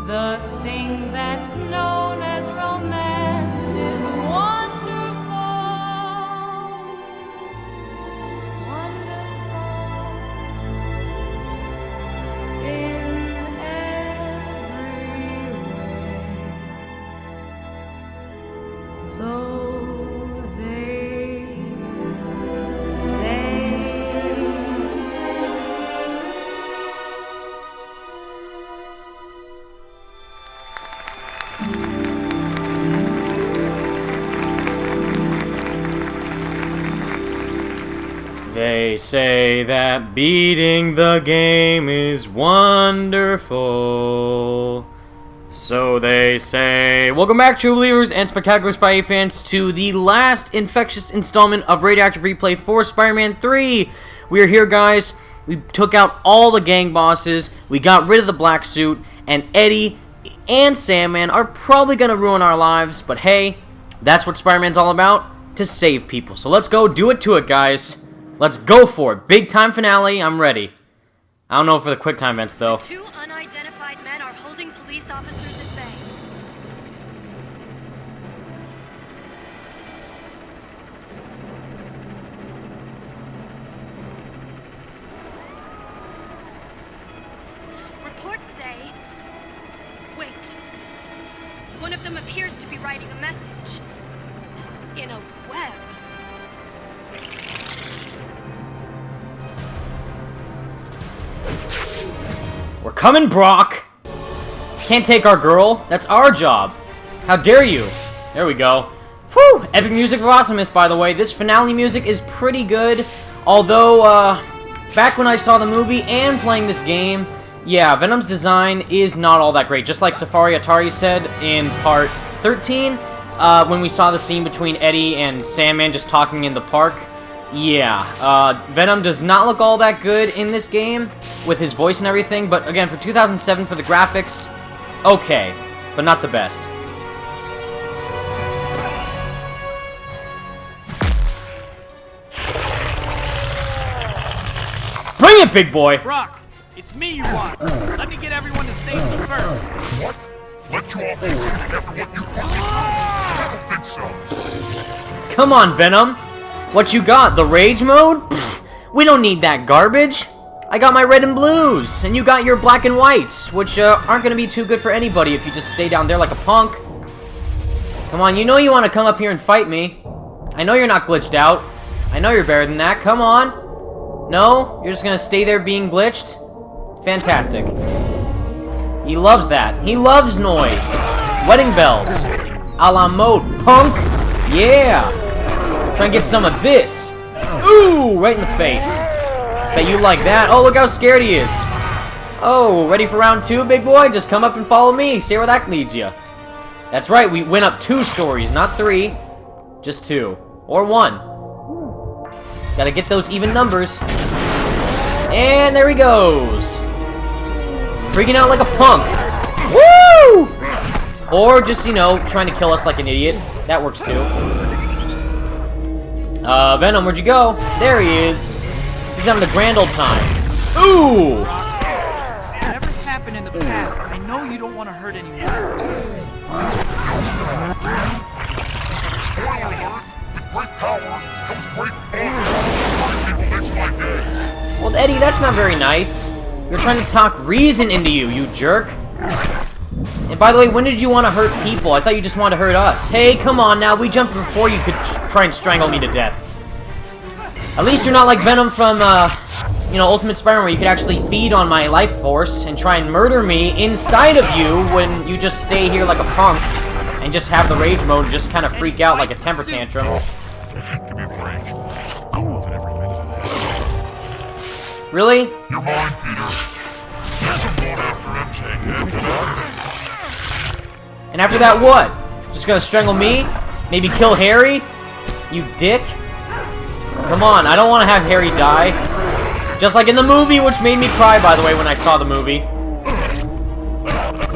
The thing that's known as romance is wonderful, wonderful in every way. So they say. They say that beating the game is wonderful. So they say. Welcome back, true believers and spectacular Spidey fans, to the last infectious installment of Radioactive Replay for Spider-Man 3. We are here, guys. We took out all the gang bosses. We got rid of the black suit. And Eddie and Sandman are probably going to ruin our lives. But hey, that's what Spider-Man's all about. To save people. So let's go do it to it, guys. Let's go for it. Big time finale. I'm ready. I don't know for the quick time events, though. The two unidentified men are holding police officers at bay. Reports say... Wait. One of them appears to be writing a message. In a web. We're coming, Brock! Can't take our girl. That's our job. How dare you? There we go. Whew! Epic music of awesomeness, by the way. This finale music is pretty good. Although, back when I saw the movie and playing this game, yeah, Venom's design is not all that great. Just like Safari Atari said in part 13, when we saw the scene between Eddie and Sandman just talking in the park. Yeah, Venom does not look all that good in this game with his voice and everything, but again, for 2007, for the graphics, okay, but not the best. Bring it, big boy! Brock, it's me you want. Let me get everyone to safety first. What? Let you off easy after what you put me through? I don't think so. Come on, Venom. What you got? The rage mode? Pfft, we don't need that garbage. I got my red and blues, and you got your black and whites, which aren't going to be too good for anybody if you just stay down there like a punk. Come on, you know you want to come up here and fight me. I know you're not glitched out. I know you're better than that. Come on. No? You're just going to stay there being glitched? Fantastic. He loves that. He loves noise. Wedding bells. A la mode, punk. Yeah. Try and get some of this. Ooh, right in the face. Bet you like that. Oh, look how scared he is. Oh, ready for round 2, big boy? Just come up and follow me. See where that leads you. That's right, we went up 2 stories, not 3. Just 2. Or 1. Gotta get those even numbers. And there he goes. Freaking out like a punk. Woo! Or just, you know, trying to kill us like an idiot. That works too. Venom, where'd you go? There he is. He's having a grand old time. Ooh! Whatever's happened in the past, I know you don't want to hurt anyone. Spoiler alert! With great power comes great fun. People makes my day. Well, Eddie, that's not very nice. You're trying to talk reason into you, you jerk. And by the way, when did you want to hurt people? I thought you just wanted to hurt us. Hey, come on now. We jumped before you could try and strangle me to death. At least you're not like Venom from, you know, Ultimate Spider-Man, where you could actually feed on my life force and try and murder me inside of you when you just stay here like a punk and just have the rage mode and just kind of freak out like a temper tantrum. Give me a break. I'm loving every minute of this. Really? You're mine, Peter. Guess I'm going after MJ. After that, And after that, what? Just gonna strangle me? Maybe kill Harry? You dick? Come on, I don't want to have Harry die. Just like in the movie, which made me cry, by the way, when I saw the movie.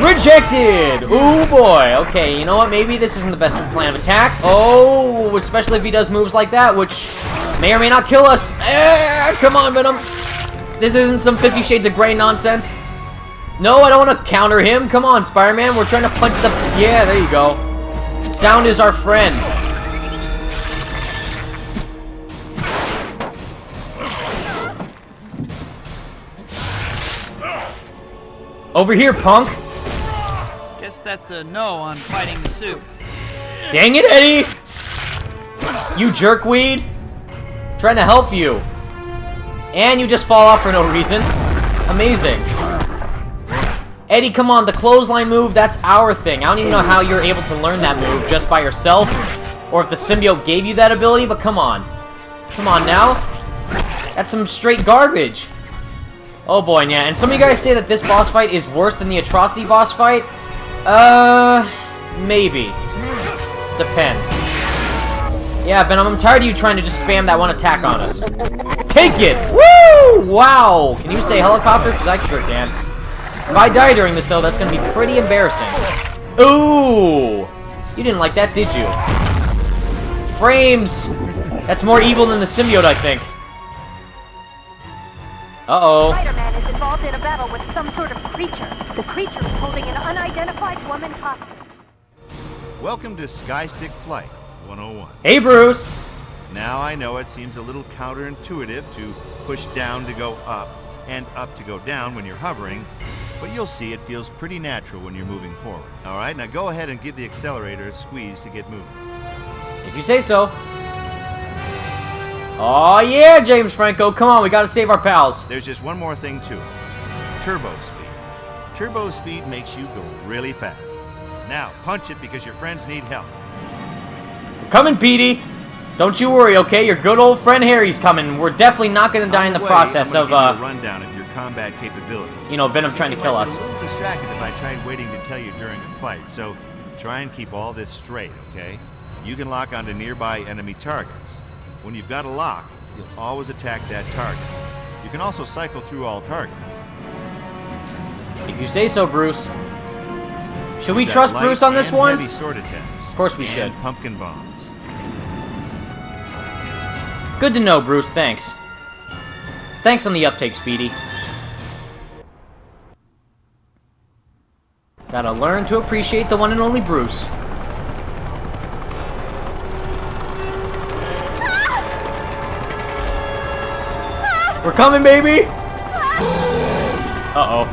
Rejected! Ooh, boy. Okay, you know what? Maybe this isn't the best plan of attack. Oh, especially if he does moves like that, which may or may not kill us. Come on, Venom. This isn't some 50 Shades of Grey nonsense. No, I don't want to counter him. Come on, Spider-Man. We're trying to punch the... Yeah, there you go. Sound is our friend. Over here, punk. Guess that's a no on fighting the suit. Dang it, Eddie! You jerkweed. Trying to help you. And you just fall off for no reason. Amazing. Eddie, come on, the clothesline move, that's our thing. I don't even know how you're able to learn that move just by yourself, or if the symbiote gave you that ability, but come on. Come on now. That's some straight garbage. Oh boy, yeah, and some of you guys say that this boss fight is worse than the Atrocity boss fight. Maybe. Depends. Yeah, Venom, I'm tired of you trying to just spam that one attack on us. Take it! Woo! Wow! Can you say helicopter? Because I sure can. If I die during this, though, that's going to be pretty embarrassing. Ooh! You didn't like that, did you? Frames! That's more evil than the symbiote, I think. Uh-oh. Spider-Man is involved in a battle with some sort of creature. The creature is holding an unidentified woman hostage. Welcome to Skystick Flight 101. Hey, Bruce! Now I know it seems a little counterintuitive to push down to go up and up to go down when you're hovering, but you'll see it feels pretty natural when you're moving forward. All right, now go ahead and give the accelerator a squeeze to get moving. If you say so. Oh yeah, James Franco, come on, we gotta save our pals. There's just one more thing to it. Turbo speed. Turbo speed makes you go really fast. Now, punch it because your friends need help. We're coming, Petey. Don't you worry, okay? Your good old friend Harry's coming. We're definitely not gonna die in the process of, give you a rundown of your combat capabilities. you know, Venom trying to kill us. I'm a little distracted if I tried waiting to tell you during a fight, so try and keep all this straight, okay? You can lock onto nearby enemy targets. When you've got a lock, you'll always attack that target. You can also cycle through all targets. If you say so, Bruce. Should we Got trust light Bruce on this and one? heavy sword attacks. Of course we and should. Pumpkin bombs. Good to know, Bruce, thanks. Thanks on the uptake, Speedy. Gotta learn to appreciate the one and only Bruce. We're coming, baby! Uh-oh.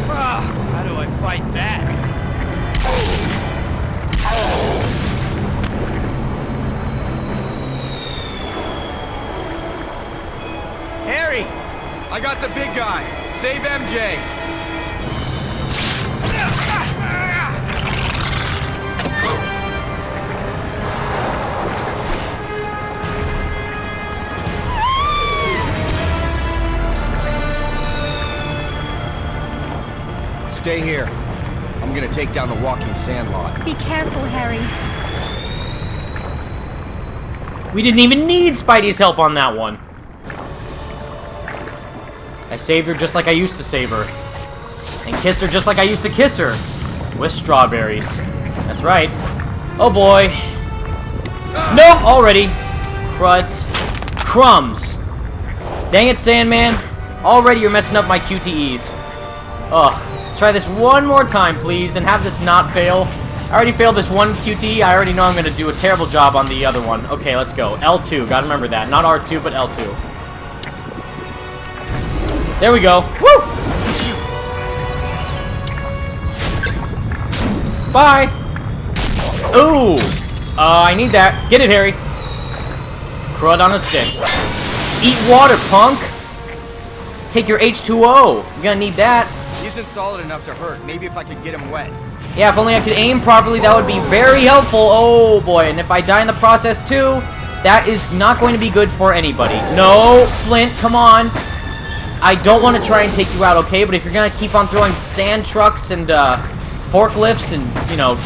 How do I fight that? Harry! I got the big guy. Save MJ. Stay here. I'm gonna take down the walking sandlot. Be careful, Harry. We didn't even need Spidey's help on that one. I saved her just like I used to save her. And kissed her just like I used to kiss her. With strawberries. That's right. Oh boy. Nope, already. Cruds. Crumbs. Dang it, Sandman. Already you're messing up my QTEs. Ugh. Let's try this one more time, please, and have this not fail. I already failed this one QTE. I already know I'm going to do a terrible job on the other one. Okay, let's go. L2. Gotta remember that. Not R2, but L2. There we go. Woo! Bye! Ooh! I need that. Get it, Harry. Crud on a stick. Eat water, punk! Take your H2O. You're gonna need that. He isn't solid enough to hurt. Maybe if I could get him wet. Yeah, if only I could aim properly, that would be very helpful. Oh, boy. And if I die in the process, too, that is not going to be good for anybody. No, Flint, come on. I don't want to try and take you out, okay? But if you're going to keep on throwing sand trucks and forklifts and, you know,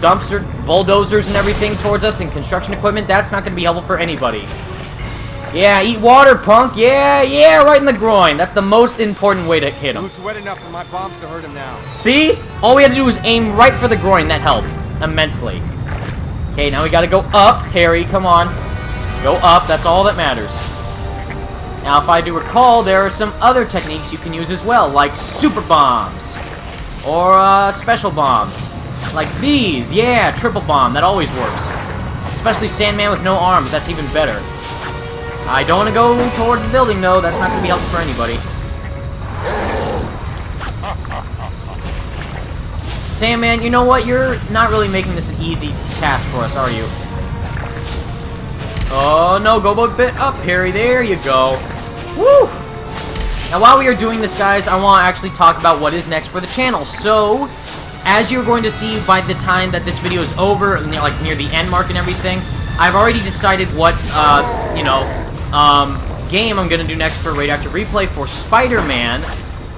dumpster, bulldozers and everything towards us and construction equipment, that's not going to be helpful for anybody. Yeah, eat water, punk. Yeah, yeah, right in the groin. That's the most important way to hit him. Luke's wet enough for my bombs to hurt him now. See? All we had to do was aim right for the groin. That helped immensely. Okay, now we got to go up, Harry. Come on. Go up. That's all that matters. Now, if I do recall, there are some other techniques you can use as well, like super bombs. Or, special bombs. Like these, yeah, triple bomb, that always works. Especially Sandman with no arm, but that's even better. I don't want to go towards the building, though. That's not going to be helpful for anybody. Sandman, you know what? You're not really making this an easy task for us, are you? Oh, no, go a bit up, Harry. There you go. Woo! Now, while we are doing this, guys, I want to actually talk about what is next for the channel. So, as you're going to see by the time that this video is over, like near the end mark and everything, I've already decided what, game I'm going to do next for Radioactive Replay for Spider-Man.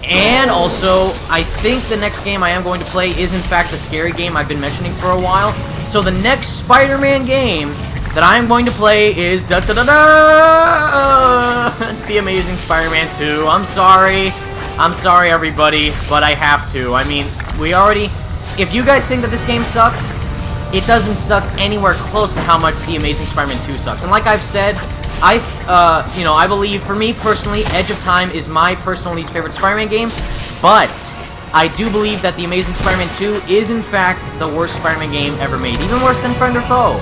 And also, I think the next game I am going to play is, in fact, the scary game I've been mentioning for a while. So the next Spider-Man game that I'm going to play is it's the Amazing Spider-Man 2. I'm sorry, everybody, but I have to. I mean, if you guys think that this game sucks, it doesn't suck anywhere close to how much the Amazing Spider-Man 2 sucks. And like I've said, I believe, for me personally, Edge of Time is my personal least favorite Spider-Man game, but I do believe that the Amazing Spider-Man 2 is, in fact, the worst Spider-Man game ever made. Even worse than Friend or Foe.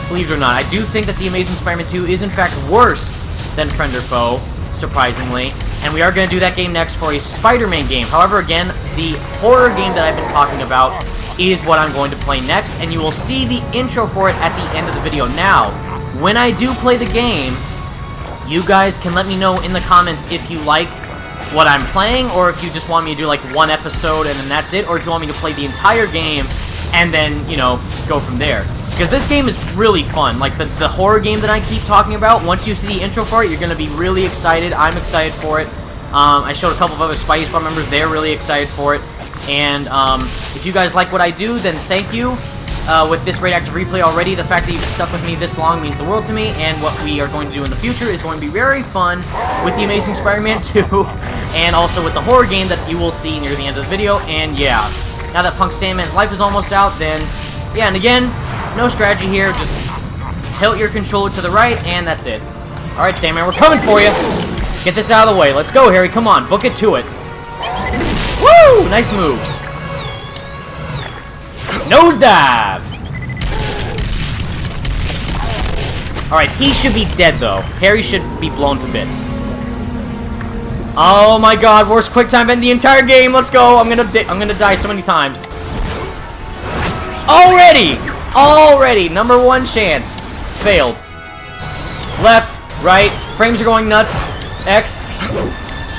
Believe it or not, I do think that the Amazing Spider-Man 2 is, in fact, worse than Friend or Foe, surprisingly. And we are going to do that game next for a Spider-Man game. However, again, the horror game that I've been talking about is what I'm going to play next, and you will see the intro for it at the end of the video. Now, when I do play the game, you guys can let me know in the comments if you like what I'm playing, or if you just want me to do like one episode and then that's it, or if you want me to play the entire game and then, go from there. Because this game is really fun. Like, the horror game that I keep talking about, once you see the intro for it, you're going to be really excited. I'm excited for it. I showed a couple of other Spidey Squad members. They're really excited for it. And if you guys like what I do, then thank you. With this Radioactive Replay already, the fact that you've stuck with me this long means the world to me, and what we are going to do in the future is going to be very fun with the Amazing Spider-Man 2, and also with the horror game that you will see near the end of the video. And yeah, now that Punk Sandman's life is almost out, then yeah, and again, no strategy here, just tilt your controller to the right, and that's it. Alright, Sandman, we're coming for you. Let's get this out of the way. Let's go, Harry, come on, book it to it. Woo! Nice moves. Nosedive! Alright, he should be dead, though. Harry should be blown to bits. Oh my god, worst quick time in the entire game. Let's go. I'm gonna die so many times. Already! Number one chance. Failed. Left, right, frames are going nuts. X.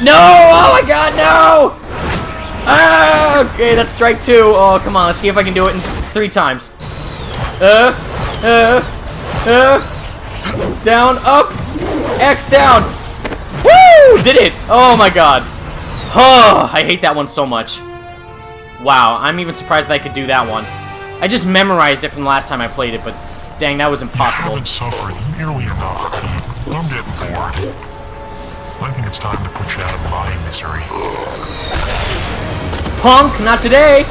No! Oh my god, no! Ah, okay, that's strike 2. Oh, come on, let's see if I can do it in 3 times. Down, up, X, down. Woo! Did it! Oh my god. Oh, I hate that one so much. Wow, I'm even surprised that I could do that one. I just memorized it from the last time I played it, but dang, that was impossible. You haven't suffered nearly enough, Pete. I'm getting bored. I think it's time to put you out of my misery. Punk, not today!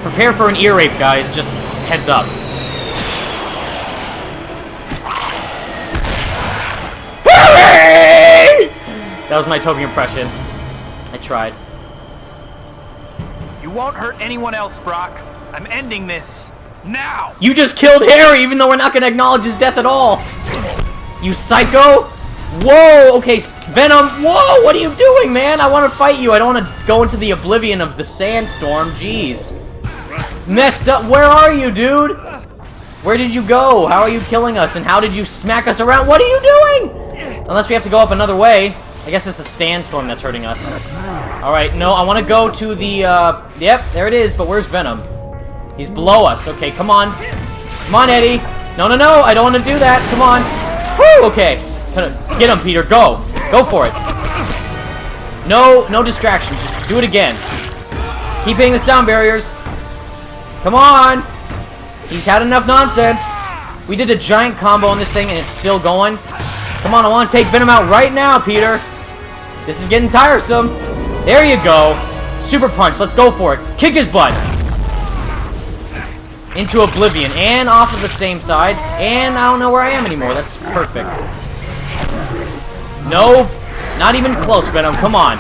Prepare for an ear rape, guys. Just heads up. Harry! That was my Toby impression. I tried. You won't hurt anyone else, Brock. I'm ending this. Now! You just killed Harry, even though we're not going to acknowledge his death at all. You psycho! Whoa, okay, Venom, whoa, what are you doing, man? I want to fight you. I don't want to go into the oblivion of the sandstorm. Jeez. Messed up. Where are you, dude? Where did you go? How are you killing us? And how did you smack us around? What are you doing? Unless we have to go up another way. I guess it's the sandstorm that's hurting us. Alright, no, I want to go to the, yep, there it is, but where's Venom? He's below us. Okay, come on. Come on, Eddie. No, I don't want to do that. Come on. Whew, okay. Get him, Peter. Go. Go for it. No distractions. Just do it again. Keep hitting the sound barriers. Come on. He's had enough nonsense. We did a giant combo on this thing, and it's still going. Come on, I want to take Venom out right now, Peter. This is getting tiresome. There you go. Super punch. Let's go for it. Kick his butt. into oblivion, and off of the same side, and I don't know where I am anymore. That's perfect. No, not even close, Venom. Come on.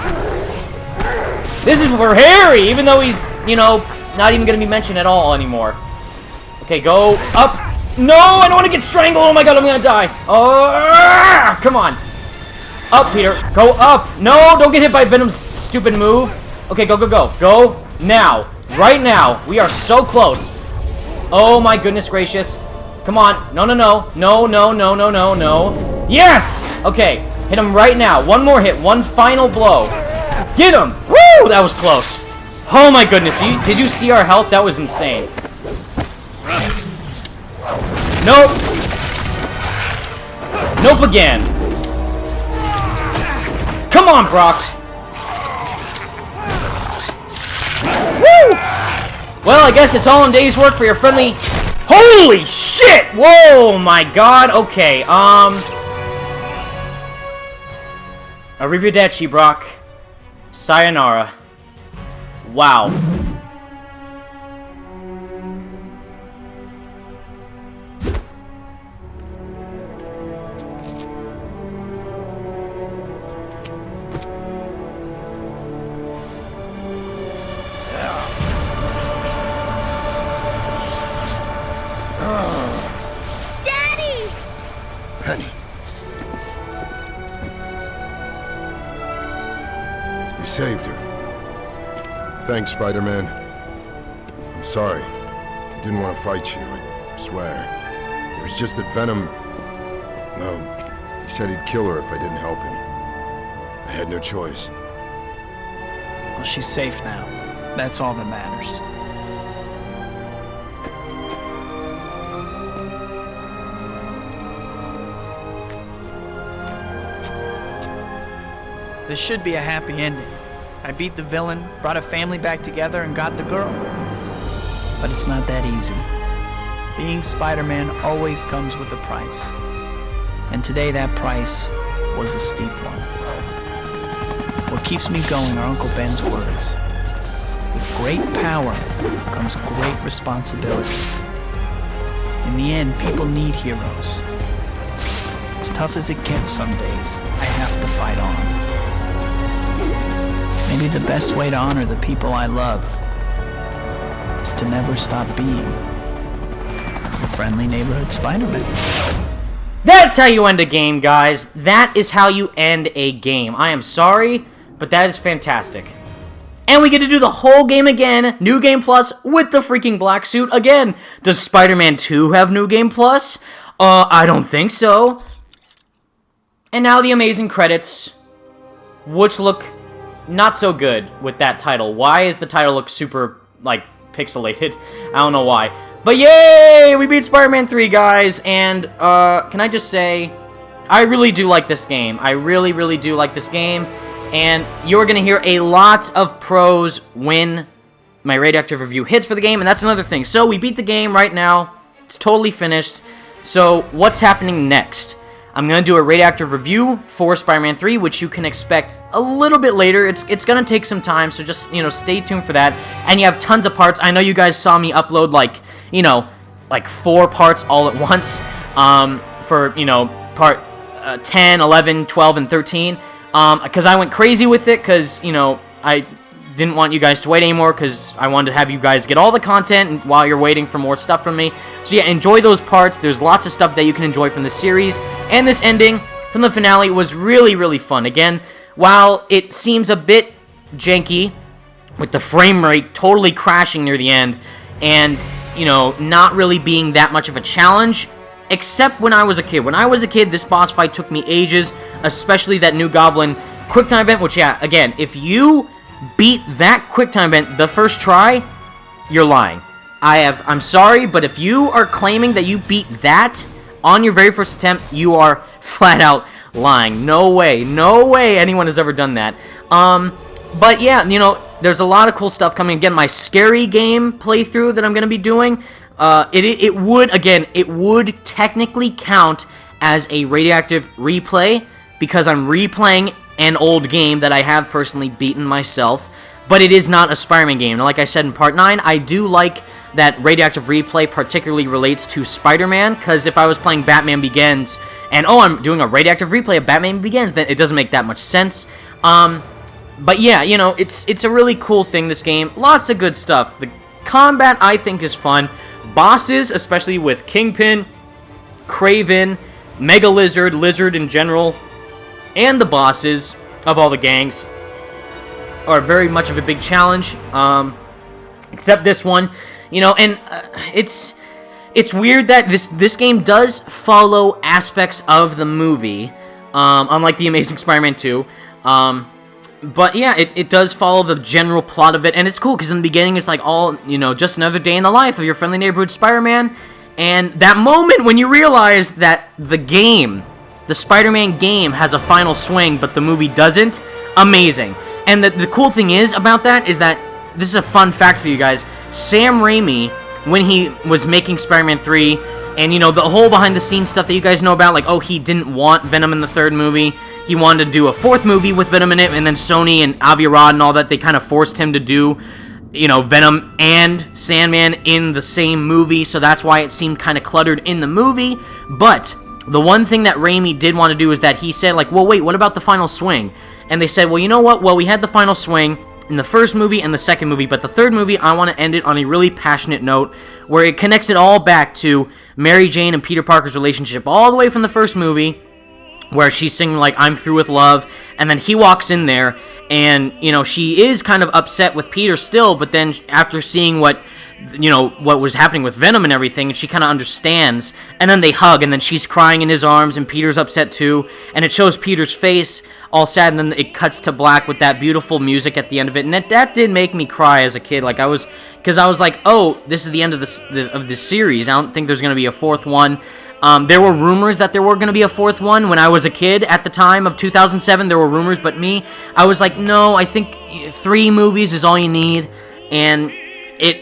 This is for Harry, even though he's, you know, not even going to be mentioned at all anymore. Okay, go up. No, I don't want to get strangled. Oh my god, I'm going to die. Oh, come on. Up, Peter. Go up. No, don't get hit by Venom's stupid move. Okay, go, go, go. Go now. Right now. We are so close. Oh my goodness gracious. Come on. No, no, no. No, no, no, no, no, no. Yes! Okay, hit him right now. One more hit. One final blow. Get him! Woo! That was close. Oh my goodness. Did you see our health? That was insane. Nope. Nope again. Come on, Brock. Woo! Well, I guess it's all in day's work for your friendly... Holy shit! Whoa, my god. Okay, Arrivederci, Brock. Sayonara. Wow. Daddy! Penny. You saved her. Thanks, Spider-Man. I'm sorry. I didn't want to fight you, I swear. It was just that Venom... Well, he said he'd kill her if I didn't help him. I had no choice. Well, she's safe now. That's all that matters. This should be a happy ending. I beat the villain, brought a family back together, and got the girl. But it's not that easy. Being Spider-Man always comes with a price. And today that price was a steep one. What keeps me going are Uncle Ben's words. With great power comes great responsibility. In the end, people need heroes. As tough as it gets some days, I have to fight on. Maybe the best way to honor the people I love is to never stop being a friendly neighborhood Spider-Man. That's how you end a game, guys. That is how you end a game. I am sorry, but that is fantastic. And we get to do the whole game again, New Game Plus, with the freaking black suit again. Does Spider-Man 2 have New Game Plus? I don't think so. And now the amazing credits, which look not so good with that title. Why is the title look super, like, pixelated? I don't know why. But yay! We beat Spider-Man 3, guys. And, can I just say, I really do like this game. I really, really do like this game. And you're going to hear a lot of pros when my Radioactive review hits for the game. And that's another thing. So, we beat the game right now. It's totally finished. So, what's happening next? I'm going to do a Radioactive review for Spider-Man 3, which you can expect a little bit later. It's going to take some time, so just, you know, stay tuned for that. And you have tons of parts. I know you guys saw me upload, like, you know, like 4 parts all at once for, you know, part 10, 11, 12, and 13. Because I went crazy with it, because, you know, I didn't want you guys to wait anymore, because I wanted to have you guys get all the content while you're waiting for more stuff from me. So yeah, enjoy those parts. There's lots of stuff that you can enjoy from the series. And this ending from the finale was really, really fun. Again, while it seems a bit janky, with the frame rate totally crashing near the end, and, you know, not really being that much of a challenge, except when I was a kid. When I was a kid, this boss fight took me ages, especially that new Goblin QuickTime event, which, yeah, again, if you beat that QuickTime event the first try, you're lying. I'm sorry, but if you are claiming that you beat that on your very first attempt, you are flat out lying. No way anyone has ever done that. But yeah, you know, there's a lot of cool stuff coming. Again, my scary game playthrough that I'm going to be doing, it would technically count as a Radioactive replay, because I'm replaying an old game that I have personally beaten myself, but it is not a Spider-Man game. Now, like I said in Part 9, I do like that Radioactive Replay particularly relates to Spider-Man, because if I was playing Batman Begins, and I'm doing a Radioactive Replay of Batman Begins, then it doesn't make that much sense. But yeah, you know, it's a really cool thing, this game. Lots of good stuff. The combat, I think, is fun. Bosses, especially with Kingpin, Kraven, Mega Lizard, Lizard in general, and the bosses of all the gangs are very much of a big challenge. Except this one, you know, and it's weird that this game does follow aspects of the movie, unlike The Amazing Spider-Man 2. But yeah, it does follow the general plot of it, and it's cool, because in the beginning it's like all, you know, just another day in the life of your friendly neighborhood Spider-Man, and that moment when you realize that the Spider-Man game has a final swing, but the movie doesn't, amazing. And the cool thing is about that is that, this is a fun fact for you guys, Sam Raimi, when he was making Spider-Man 3, and, you know, the whole behind-the-scenes stuff that you guys know about, like, he didn't want Venom in the third movie. He wanted to do a fourth movie with Venom in it, and then Sony and Avi Arad and all that, they kind of forced him to do, you know, Venom and Sandman in the same movie, so that's why it seemed kind of cluttered in the movie. But the one thing that Raimi did want to do is that he said, like, well, wait, what about the final swing? And they said, well, you know what? Well, we had the final swing in the first movie and the second movie, but the third movie, I want to end it on a really passionate note, where it connects it all back to Mary Jane and Peter Parker's relationship, all the way from the first movie, where she's singing, like, I'm through with love, and then he walks in there, and, you know, she is kind of upset with Peter still, but then after seeing what was happening with Venom and everything, and she kind of understands, and then they hug, and then she's crying in his arms, and Peter's upset too, and it shows Peter's face all sad, and then it cuts to black with that beautiful music at the end of it, and that did make me cry as a kid, like, because I was like, oh, this is the end of this series, I don't think there's going to be a fourth one. There were rumors that there were going to be a fourth one when I was a kid at the time of 2007. There were rumors, but I was like, no, I think 3 movies is all you need. And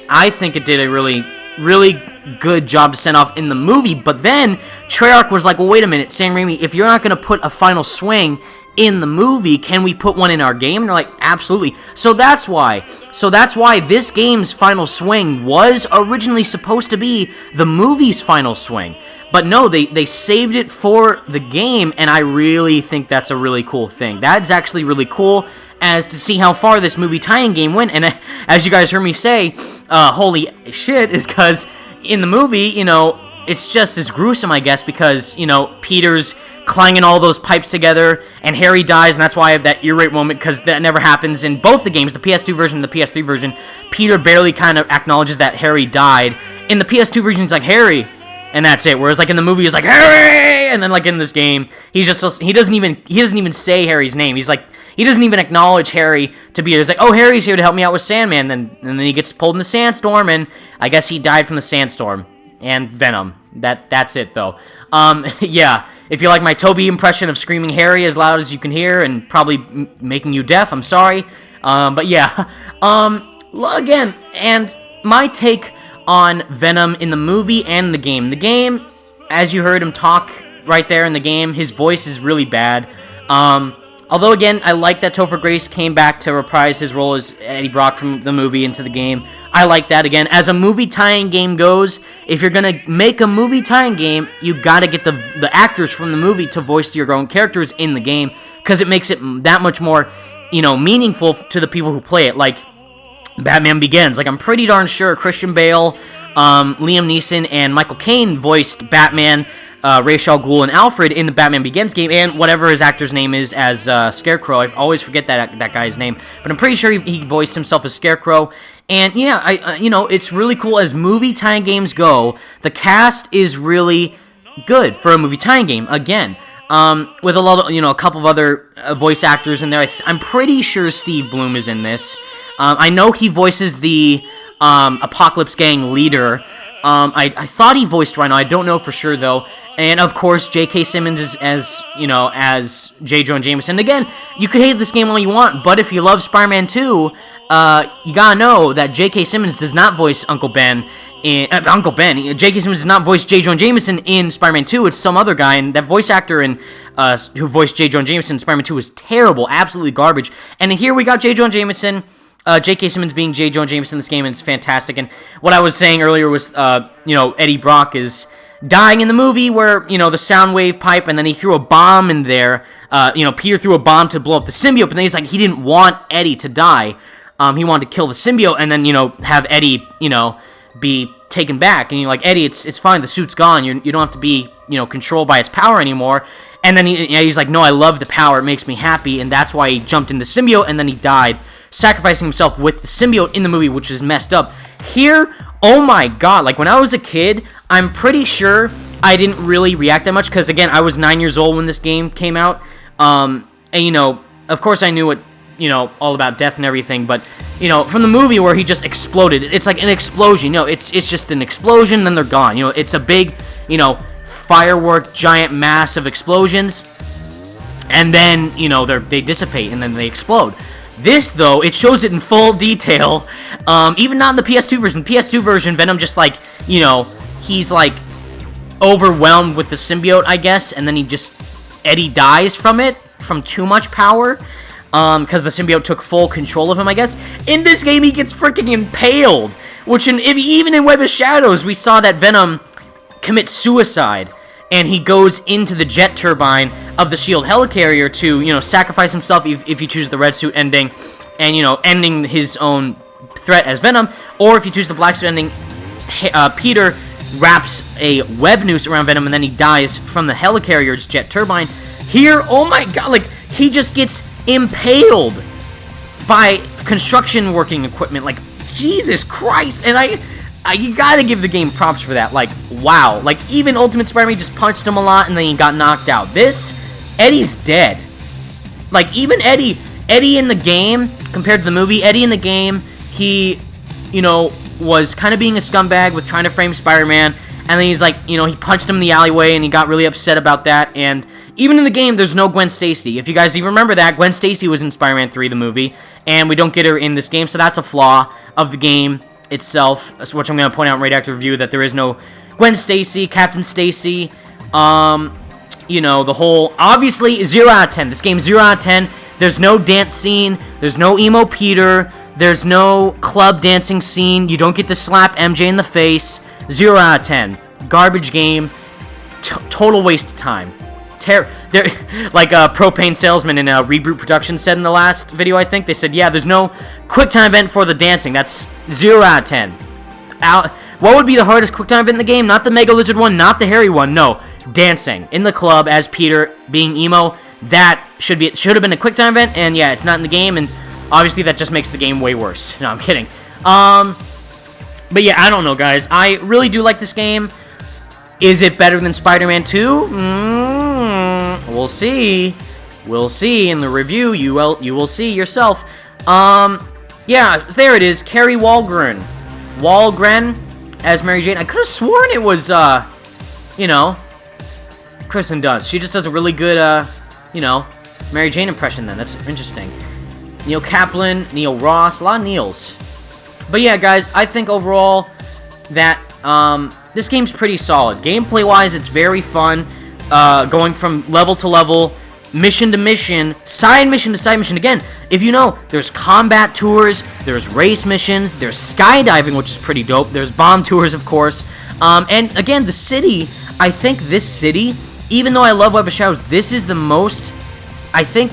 I think it did a really, really good job to send off in the movie. But then Treyarch was like, well, wait a minute, Sam Raimi, if you're not going to put a final swing in the movie, can we put one in our game? And they're like, absolutely. So that's why this game's final swing was originally supposed to be the movie's final swing. But no, they saved it for the game, and I really think that's a really cool thing. That's actually really cool, as to see how far this movie tie-in game went. And as you guys heard me say, holy shit, is because in the movie, you know, it's just as gruesome, I guess, because, you know, Peter's clanging all those pipes together, and Harry dies, and that's why I have that ear rape moment, because that never happens in both the games, the PS2 version and the PS3 version. Peter barely kind of acknowledges that Harry died. In the PS2 version, it's like, Harry, and that's it. Whereas, like, in the movie, he's like, Harry! And then, like, in this game, he doesn't even say Harry's name. He's like, he doesn't even acknowledge Harry to be here. He's like, oh, Harry's here to help me out with Sandman. And then he gets pulled in the sandstorm, and I guess he died from the sandstorm. And Venom. That's it, though. Yeah. If you like my Toby impression of screaming Harry as loud as you can hear, and probably making you deaf, I'm sorry. But yeah. Again, and my take on Venom in the movie and the game. The game, as you heard him talk right there in the game, his voice is really bad. Although, again, I like that Topher Grace came back to reprise his role as Eddie Brock from the movie into the game. I like that. Again, as a movie tie-in game goes, if you're going to make a movie tie-in game, you got to get the actors from the movie to voice your own characters in the game, because it makes it that much more, you know, meaningful to the people who play it. Like Batman Begins. Like, I'm pretty darn sure Christian Bale, Liam Neeson, and Michael Caine voiced Batman, Ra's al Ghul, and Alfred in the Batman Begins game, and whatever his actor's name is as Scarecrow. I always forget that guy's name, but I'm pretty sure he voiced himself as Scarecrow. And yeah, I you know, it's really cool as movie tie-in games go. The cast is really good for a movie tie-in game. Again, with a lot of, you know, a couple of other voice actors in there. I'm pretty sure Steve Blum is in this. I know he voices the Apocalypse Gang leader. I thought he voiced Rhino. I don't know for sure, though. And, of course, J.K. Simmons is, as J. Jonah Jameson. Again, you could hate this game all you want, but if you love Spider-Man 2, you gotta know that J.K. Simmons does not voice Uncle Ben. J.K. Simmons does not voice J. Jonah Jameson in Spider-Man 2. It's some other guy, and that voice actor who voiced J. Jonah Jameson in Spider-Man 2 is terrible, absolutely garbage. And here we got J. Jonah Jameson J.K. Simmons being J. Jonah Jameson in this game is fantastic. And what I was saying earlier was, Eddie Brock is dying in the movie where, the sound wave pipe, and then he threw a bomb in there. Peter threw a bomb to blow up the symbiote, but then he's like, he didn't want Eddie to die. He wanted to kill the symbiote and then, have Eddie, be taken back. And you're like, Eddie, it's fine. The suit's gone. You don't have to be, controlled by its power anymore. And then he's like, no, I love the power. It makes me happy. And that's why he jumped in the symbiote, and then he died, sacrificing himself with the symbiote in the movie, which is messed up. Here, oh my god, like when I was a kid, I'm pretty sure I didn't really react that much, because again, I was 9 years old when this game came out. And of course I knew what, all about death and everything, but, from the movie where he just exploded, it's like an explosion, it's just an explosion, then they're gone, it's a big, firework, giant mass of explosions, and then, they dissipate, and then they explode. This, though, it shows it in full detail, even not in the PS2 version. The PS2 version, Venom just, he's, overwhelmed with the symbiote, I guess, and then Eddie dies from too much power, because the symbiote took full control of him, I guess. In this game, he gets freaking impaled, which even in Web of Shadows, we saw that Venom commit suicide, and he goes into the jet turbine of the SHIELD helicarrier to, sacrifice himself if you choose the red suit ending, and, ending his own threat as Venom, or if you choose the black suit ending, Peter wraps a web noose around Venom, and then he dies from the helicarrier's jet turbine. Here, oh my god, he just gets impaled by construction working equipment, Jesus Christ, and you gotta give the game props for that, wow, even Ultimate Spider-Man just punched him a lot, and then he got knocked out. This, Eddie's dead. Even Eddie in the game, compared to the movie, Eddie in the game, he, was kind of being a scumbag with trying to frame Spider-Man, and then he's he punched him in the alleyway, and he got really upset about that, and even in the game, there's no Gwen Stacy. If you guys even remember that, Gwen Stacy was in Spider-Man 3, the movie, and we don't get her in this game, so that's a flaw of the game itself, which I'm going to point out in Radioactive Review, that there is no Gwen Stacy, Captain Stacy, the whole, obviously, 0 out of 10. This game's 0 out of 10. There's no dance scene, there's no emo Peter, there's no club dancing scene, you don't get to slap MJ in the face. 0 out of 10. Garbage game, total waste of time. They're like a propane salesman in a Reboot Productions said in the last video, I think. They said, yeah, there's no QuickTime event for the dancing. That's 0 out of 10. What would be the hardest QuickTime event in the game? Not the Mega Lizard one, not the hairy one. No, dancing in the club as Peter being emo. That should have been a QuickTime event, and yeah, it's not in the game, and obviously that just makes the game way worse. No, I'm kidding. But yeah, I don't know, guys. I really do like this game. Is it better than Spider-Man 2? We'll see. We'll see in the review. You will see yourself. Yeah, there it is. Carrie Walgren as Mary Jane. I could have sworn it was, Kristen Dunst. She just does a really good, Mary Jane impression then. That's interesting. Neil Kaplan, Neil Ross, a lot of Neils. But yeah, guys, I think overall that, this game's pretty solid. Gameplay-wise, it's very fun. Going from level to level, mission to mission, side mission to side mission. Again, if you know, there's combat tours, there's race missions, there's skydiving, which is pretty dope, there's bomb tours, of course, and again, the city, I think this city, even though I love Web of Shadows, this is the most, I think,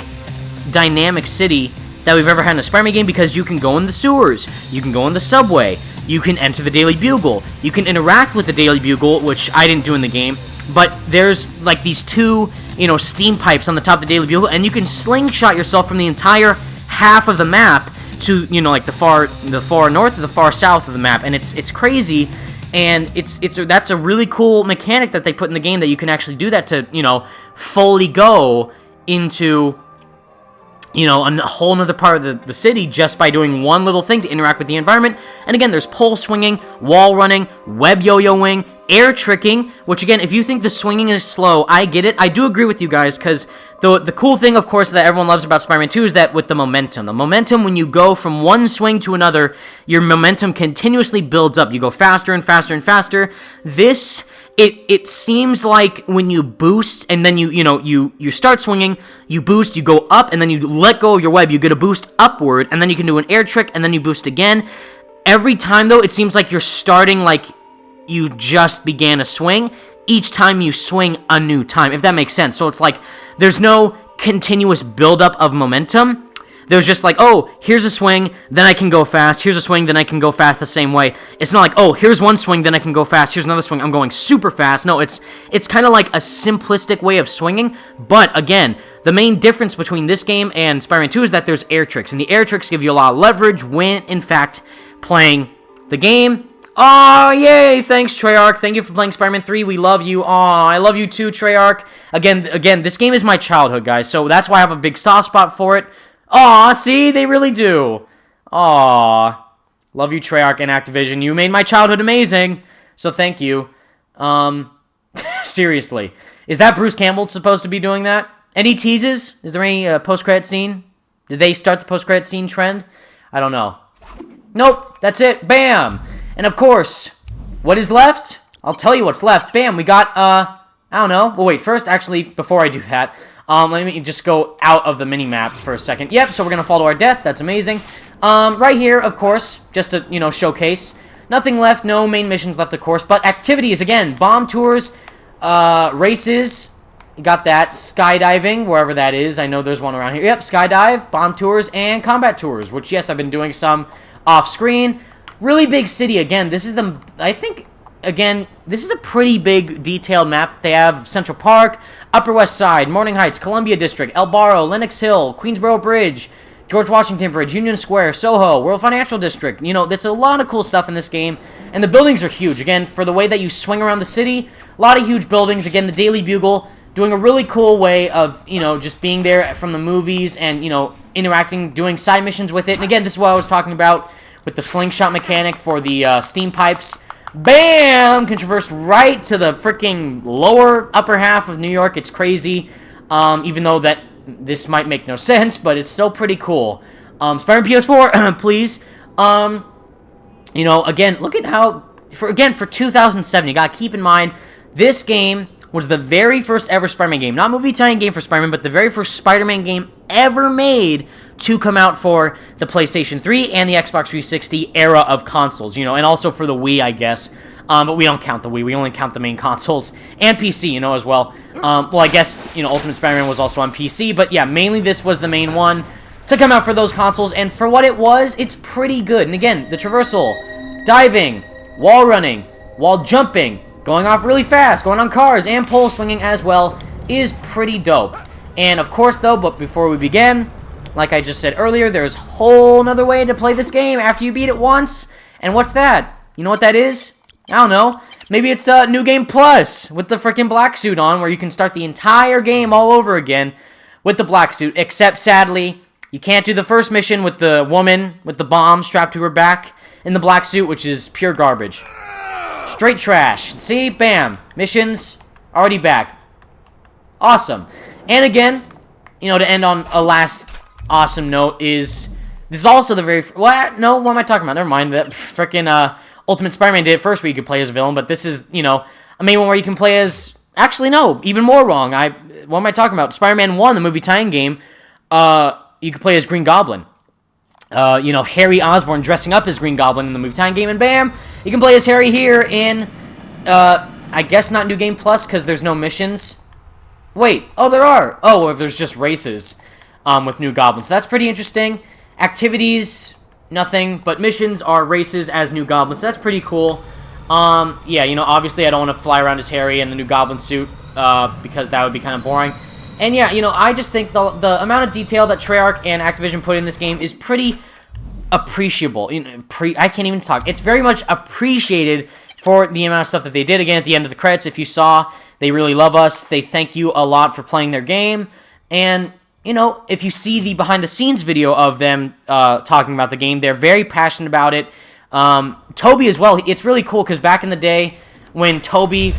dynamic city that we've ever had in a Spider-Man game, because you can go in the sewers, you can go in the subway, you can enter the Daily Bugle, you can interact with the Daily Bugle, which I didn't do in the game, but there's these two, steam pipes on the top of the Daily Bugle, and you can slingshot yourself from the entire half of the map to, the far north or the far south of the map, and it's crazy, and that's a really cool mechanic that they put in the game, that you can actually do that to, fully go into, a whole nother part of the city just by doing one little thing to interact with the environment. And again, there's pole swinging, wall running, web yo-yoing, air tricking, which again, if you think the swinging is slow, I get it. I do agree with you guys, because the cool thing, of course, that everyone loves about Spider-Man 2 is that with the momentum, when you go from one swing to another, your momentum continuously builds up. You go faster and faster and faster. This it seems like when you boost and then you start swinging, you boost, you go up, and then you let go of your web, you get a boost upward, and then you can do an air trick, and then you boost again. Every time, though, it seems like you're starting like you just began a swing. Each time you swing a new time, if that makes sense. So it's like there's no continuous buildup of momentum. There's just like, oh, here's a swing, then I can go fast. Here's a swing, then I can go fast the same way. It's not like, oh, here's one swing, then I can go fast. Here's another swing, I'm going super fast. No, it's kind of like a simplistic way of swinging. But again, the main difference between this game and Spider-Man 2 is that there's air tricks. And the air tricks give you a lot of leverage when, in fact, playing the game. Oh, yay! Thanks, Treyarch. Thank you for playing Spider-Man 3. We love you. Aw, I love you too, Treyarch. Again, this game is my childhood, guys, so that's why I have a big soft spot for it. Aw, see? They really do. Aw. Love you, Treyarch and Activision. You made my childhood amazing, so thank you. Seriously. Is that Bruce Campbell supposed to be doing that? Any teases? Is there any post-credit scene? Did they start the post-credit scene trend? I don't know. Nope, that's it. Bam! And of course, what is left? I'll tell you what's left. Bam, we got, I don't know. Well, wait, first, actually, before I do that, let me just go out of the mini-map for a second. Yep, so we're going to fall to our death. That's amazing. Right here, of course, just to, showcase. Nothing left, no main missions left, of course. But activities, again, bomb tours, races. You got that. Skydiving, wherever that is. I know there's one around here. Yep, skydive, bomb tours, and combat tours. Which, yes, I've been doing some off-screen. Really big city. Again, this is this is a pretty big detailed map. They have Central Park, Upper West Side, Morning Heights, Columbia District, El Barro, Lenox Hill, Queensboro Bridge, George Washington Bridge, Union Square, Soho, World Financial District. That's a lot of cool stuff in this game. And the buildings are huge. Again, for the way that you swing around the city, a lot of huge buildings. Again, the Daily Bugle doing a really cool way of, just being there from the movies and, interacting, doing side missions with it. And again, this is what I was talking about with the slingshot mechanic for the steam pipes. Bam! Can traverse right to the freaking upper half of New York. It's crazy. Even though that this might make no sense, but it's still pretty cool. Spider-Man PS4, please. Again, look at how, for 2007, you gotta keep in mind, this game was the very first ever Spider-Man game. Not movie tie-in game for Spider-Man, but the very first Spider-Man game ever made to come out for the PlayStation 3 and the Xbox 360 era of consoles, and also for the Wii, I guess. But we don't count the Wii. We only count the main consoles and PC, as well. Well, I guess, Ultimate Spider-Man was also on PC, but yeah, mainly this was the main one to come out for those consoles, and for what it was, it's pretty good. And again, the traversal, diving, wall running, wall jumping, going off really fast, going on cars, and pole swinging as well is pretty dope. And of course, though, but before we begin, like I just said earlier, there's a whole nother way to play this game after you beat it once. And what's that? You know what that is? I don't know. Maybe it's New Game Plus with the freaking black suit on, where you can start the entire game all over again with the black suit. Except, sadly, you can't do the first mission with the woman with the bomb strapped to her back in the black suit, which is pure garbage. Straight trash. See? Bam. Missions already back. Awesome. And again, to end on a last awesome note is, this is also the very... What? No, what am I talking about? Never mind. That freaking Ultimate Spider-Man did it first where you could play as a villain, but this is, a main one where you can play as... Actually, no. Even more wrong. What am I talking about? Spider-Man 1, the movie tie-in game, you could play as Green Goblin. Harry Osborn dressing up as Green Goblin in the movie tie-in game, and bam! You can play as Harry here in, I guess not New Game Plus, because there's no missions. Wait, oh, there are! Oh, well, there's just races with New Goblin, so that's pretty interesting. Activities, nothing, but missions are races as New Goblin, so that's pretty cool. Yeah, obviously I don't want to fly around as Harry in the New Goblin suit, because that would be kind of boring. And yeah, I just think the amount of detail that Treyarch and Activision put in this game is pretty appreciable. I can't even talk. It's very much appreciated for the amount of stuff that they did. Again, at the end of the credits, if you saw, they really love us. They thank you a lot for playing their game. And, if you see the behind-the-scenes video of them talking about the game, they're very passionate about it. Toby as well. It's really cool because back in the day when Toby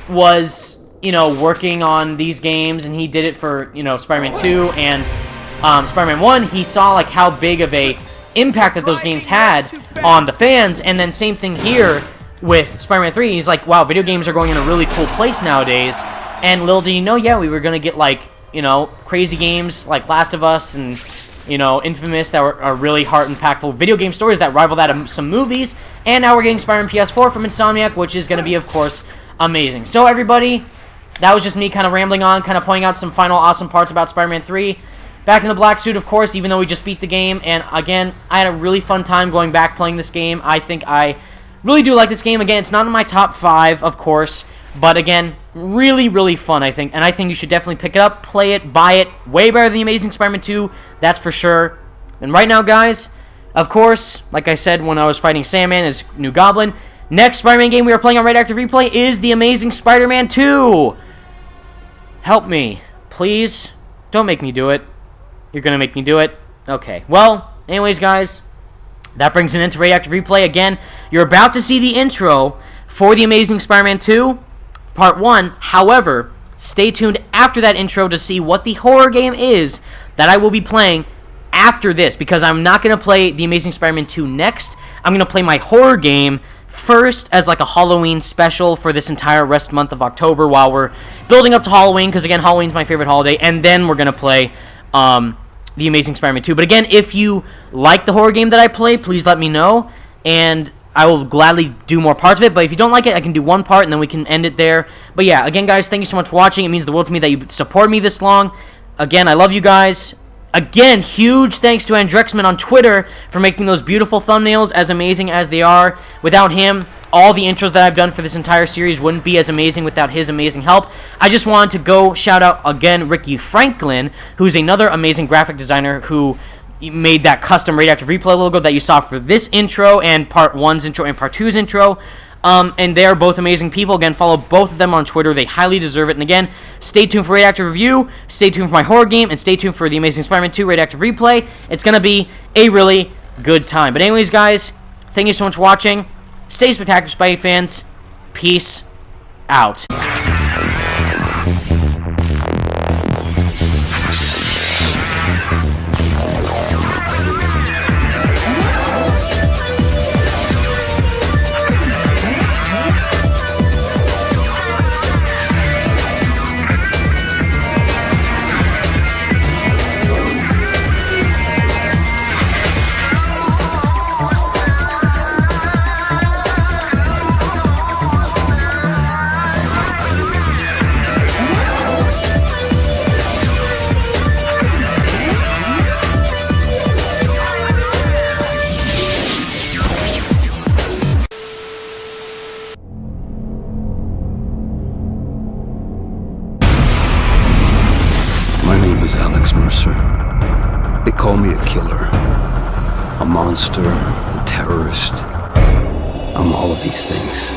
was... working on these games, and he did it for, Spider-Man 2 and Spider-Man 1, he saw, how big of a impact that those games had on the fans, and then same thing here. with Spider-Man 3. He's like, wow, video games are going in a really cool place nowadays. And little did you know, yeah, we were going to get, like, you know, crazy games like Last of Us and, you know, Infamous that are really heart-impactful video game stories that rival that of some movies. And now we're getting Spider-Man PS4 from Insomniac, which is going to be, of course, amazing. So, everybody, that was just me kind of rambling on, kind of pointing out some final awesome parts about Spider-Man 3. Back in the black suit, of course, even though we just beat the game. And, again, I had a really fun time going back playing this game. I think I really do like this game. Again, it's not in my top 5, of course. But, again, really, really fun, I think. And I think you should definitely pick it up, play it, buy it. Way better than The Amazing Spider-Man 2, that's for sure. And right now, guys, of course, like I said when I was fighting Sandman as New Goblin, next Spider-Man game we are playing on Radioactive Replay is The Amazing Spider-Man 2. Help me. Please. Don't make me do it. You're going to make me do it? Okay. Well, anyways, guys, that brings an end to Radioactive Replay. Again, you're about to see the intro for The Amazing Spider-Man 2, Part 1. However, stay tuned after that intro to see what the horror game is that I will be playing after this, because I'm not going to play The Amazing Spider-Man 2 next. I'm going to play my horror game first as like a Halloween special for this entire rest month of October while we're building up to Halloween, because again, Halloween's my favorite holiday, and then we're going to play The Amazing Spider-Man 2. But again, if you like the horror game that I play, please let me know, and I will gladly do more parts of it. But if you don't like it, I can do one part, and then we can end it there. But yeah, again, guys, thank you so much for watching. It means the world to me that you support me this long. Again, I love you guys. Again, huge thanks to Andrexman on Twitter for making those beautiful thumbnails as amazing as they are. Without him, all the intros that I've done for this entire series wouldn't be as amazing without his amazing help. I just wanted to go shout out again Ricky Franklin, who's another amazing graphic designer who made that custom Radioactive Replay logo that you saw for this intro and Part 1's intro and Part 2's intro. And they're both amazing people. Again, follow both of them on Twitter. They highly deserve it. And again, stay tuned for Radioactive Review, stay tuned for my horror game, and stay tuned for The Amazing Spider-Man 2 Radioactive Replay. It's going to be a really good time. But anyways, guys, thank you so much for watching. Stay spectacular, Spidey fans. Peace out. They call me a killer, a monster, a terrorist. I'm all of these things.